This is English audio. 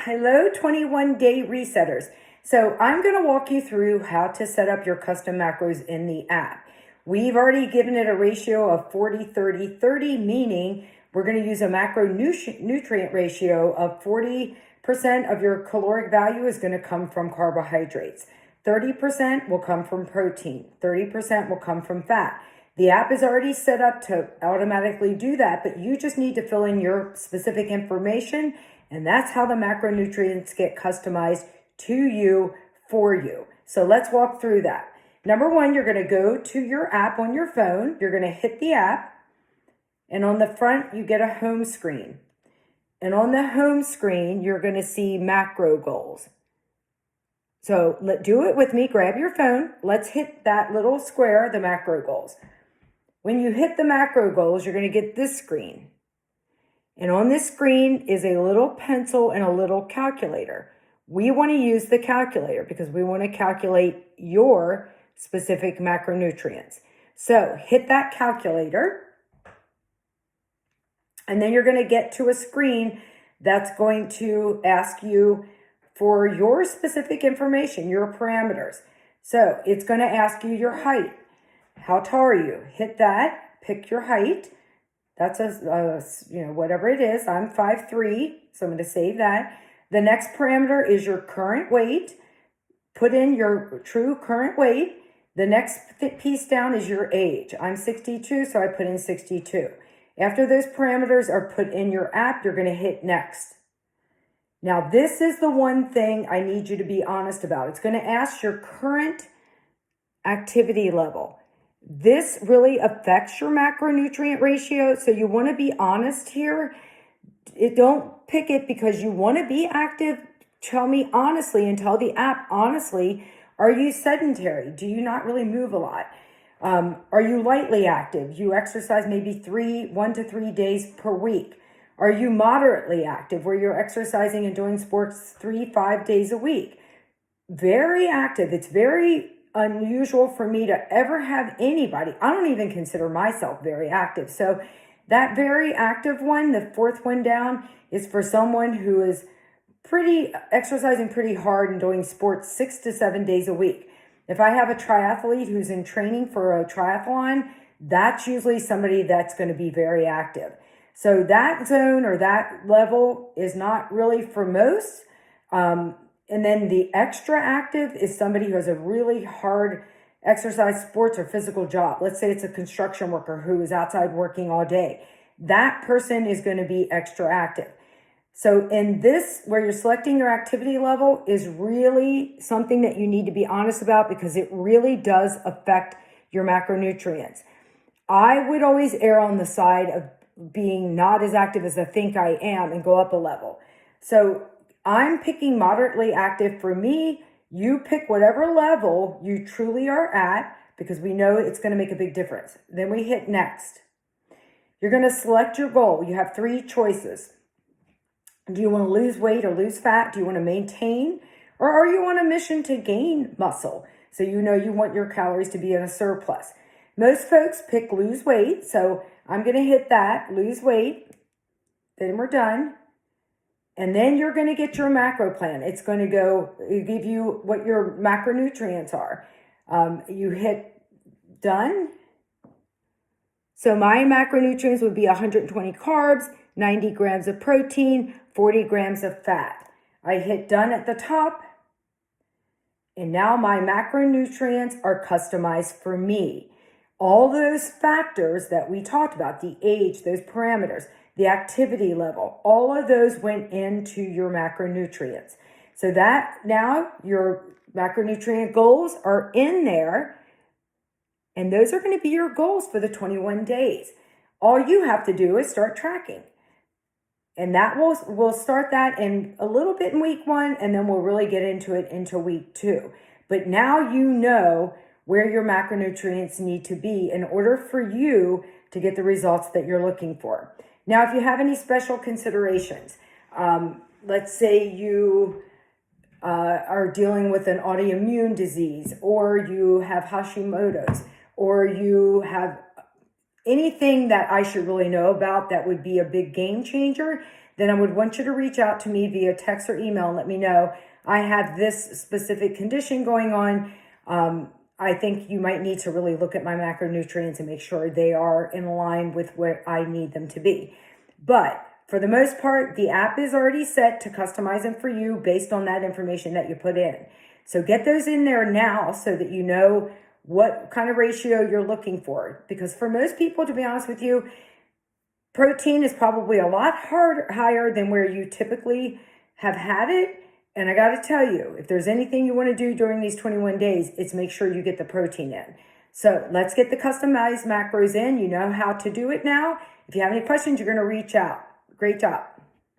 Hello, 21-day resetters. So I'm going to walk you through how to set up your custom macros in the app. We've already given it a ratio of 40-30-30, meaning we're going to use a macronutrient ratio of 40% of your caloric value is going to come from carbohydrates. 30% will come from protein. 30% will come from fat. The app is already set up to automatically do that, but you just need to fill in your specific information, and that's how the macronutrients get customized to you for you. So let's walk through that. Number one, you're going to go to your app on your phone. You're going to hit the app, and on the front, you get a home screen. And on the home screen, you're going to see macro goals. So do it with me. Grab your phone. Let's hit that little square, the macro goals. When you hit the macro goals, you're going to get this screen. And on this screen is a little pencil and a little calculator. We want to use the calculator because we want to calculate your specific macronutrients. So hit that calculator. And then you're going to get to a screen that's going to ask you for your specific information, your parameters. So it's going to ask you your height. How tall are you? Hit that, pick your height. That's whatever it is. I'm 5'3", so I'm going to save that. The next parameter is your current weight. Put in your true current weight. The next piece down is your age. I'm 62, so I put in 62. After those parameters are put in your app, you're going to hit next. Now, this is the one thing I need you to be honest about. It's going to ask your current activity level. This really affects your macronutrient ratio, so you want to be honest here. Don't pick it because you want to be active. Tell me honestly and tell the app honestly, are you sedentary? Do you not really move a lot? Are you lightly active? You exercise maybe 1 to 3 days per week. Are you moderately active where you're exercising and doing sports 3-5 days a week? Very active. It's very unusual for me to ever have anybody. I don't even consider myself very active. So that very active one, the fourth one down, is for someone who is exercising pretty hard and doing sports 6 to 7 days a week. If I have a triathlete who's in training for a triathlon, that's usually somebody that's going to be very active. So that zone or that level is not really for most. And then the extra active is somebody who has a really hard exercise, sports, or physical job. Let's say it's a construction worker who is outside working all day. That person is going to be extra active. So in this, where you're selecting your activity level is really something that you need to be honest about because it really does affect your macronutrients. I would always err on the side of being not as active as I think I am and go up a level. So I'm picking moderately active for me. You pick whatever level you truly are at because we know it's going to make a big difference. Then we hit next. You're going to select your goal. You have 3 choices. Do you want to lose weight or lose fat? Do you want to maintain? Or are you on a mission to gain muscle? So you know you want your calories to be in a surplus. Most folks pick lose weight. So I'm going to hit that, lose weight. Then we're done. And then you're going to get your macro plan. It's going to give you what your macronutrients are. You hit done. So my macronutrients would be 120 carbs, 90 grams of protein, 40 grams of fat. I hit done at the top. And now my macronutrients are customized for me. All those factors that we talked about, the age, those parameters, the activity level, all of those went into your macronutrients. So that now your macronutrient goals are in there, and those are going to be your goals for the 21 days. All you have to do is start tracking. And that we'll start that in a little bit in week 1, and then we'll really get into it into week 2. But now you know where your macronutrients need to be in order for you to get the results that you're looking for. Now, if you have any special considerations, let's say you are dealing with an autoimmune disease, or you have Hashimoto's, or you have anything that I should really know about that would be a big game changer, then I would want you to reach out to me via text or email and let me know I have this specific condition going on. I think you might need to really look at my macronutrients and make sure they are in line with where I need them to be. But for the most part, the app is already set to customize them for you based on that information that you put in. So get those in there now so that you know what kind of ratio you're looking for. Because for most people, to be honest with you, protein is probably a lot higher than where you typically have had it. And I got to tell you, if there's anything you want to do during these 21 days, it's make sure you get the protein in. So let's get the customized macros in. You know how to do it now. If you have any questions, you're going to reach out. Great job.